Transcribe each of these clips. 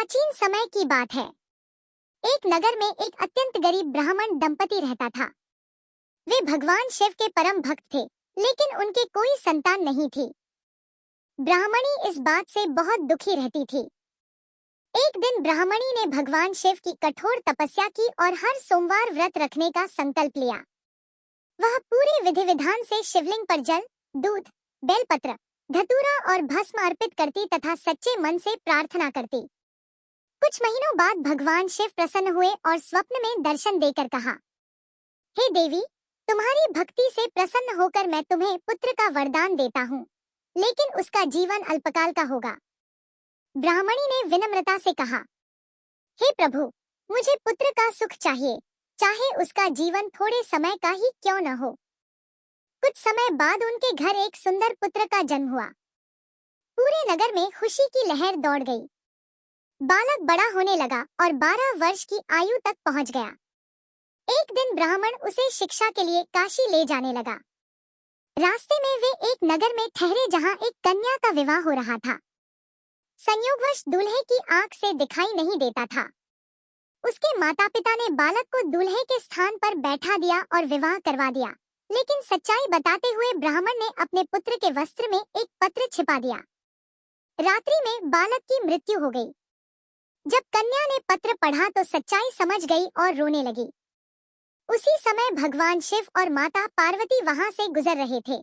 प्राचीन समय की बात है। एक नगर में एक अत्यंत गरीब ब्राह्मण दंपति रहता था। वे भगवान शिव के परम भक्त थे, लेकिन उनके कोई संतान नहीं थी। ब्राह्मणी इस बात से बहुत दुखी रहती थी। एक दिन ब्राह्मणी ने भगवान शिव की कठोर तपस्या की और हर सोमवार व्रत रखने का संकल्प लिया। वह पूरे विधि विधान से शिवलिंग पर जल, दूध, बेलपत्र, धतूरा और भस्म अर्पित करती तथा सच्चे मन से प्रार्थना करती। कुछ महीनों बाद भगवान शिव प्रसन्न हुए और स्वप्न में दर्शन देकर कहा, हे देवी, तुम्हारी भक्ति से प्रसन्न होकर मैं तुम्हें पुत्र का वरदान देता हूँ, लेकिन उसका जीवन अल्पकाल का होगा। ब्राह्मणी ने विनम्रता से कहा, हे प्रभु, मुझे पुत्र का सुख चाहिए, चाहे उसका जीवन थोड़े समय का ही क्यों न हो। कुछ समय बाद उनके घर एक सुंदर पुत्र का जन्म हुआ। पूरे नगर में खुशी की लहर दौड़ गई। बालक बड़ा होने लगा और 12 वर्ष की आयु तक पहुंच गया। एक दिन ब्राह्मण उसे शिक्षा के लिए काशी ले जाने लगा। रास्ते में वे एक नगर में ठहरे जहां एक कन्या का विवाह हो रहा था। संयोगवश दूल्हे की आंख से दिखाई नहीं देता था। उसके माता पिता ने बालक को दूल्हे के स्थान पर बैठा दिया और विवाह करवा दिया, लेकिन सच्चाई बताते हुए ब्राह्मण ने अपने पुत्र के वस्त्र में एक पत्र छिपा दिया। रात्रि में बालक की मृत्यु हो गई। जब कन्या ने पत्र पढ़ा तो सच्चाई समझ गई और रोने लगी। उसी समय भगवान शिव और माता पार्वती वहां से गुजर रहे थे।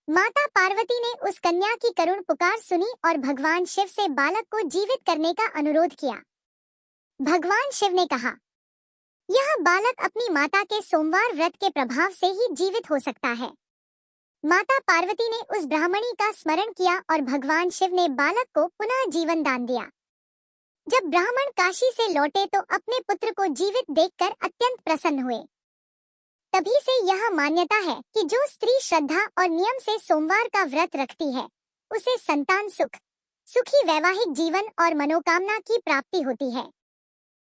माता पार्वती ने उस कन्या की करुण पुकार सुनी और भगवान शिव से बालक को जीवित करने का अनुरोध किया। भगवान शिव ने कहा, यह बालक अपनी माता के सोमवार व्रत के प्रभाव से ही जीवित हो सकता है। माता पार्वती ने उस ब्राह्मणी का स्मरण किया और भगवान शिव ने बालक को पुनः जीवन दान दिया। जब ब्राह्मण काशी से लौटे तो अपने पुत्र को जीवित देखकर अत्यंत प्रसन्न हुए। तभी से यह मान्यता है कि जो स्त्री श्रद्धा और नियम से सोमवार का व्रत रखती है, उसे संतान सुख, सुखी वैवाहिक जीवन और मनोकामना की प्राप्ति होती है।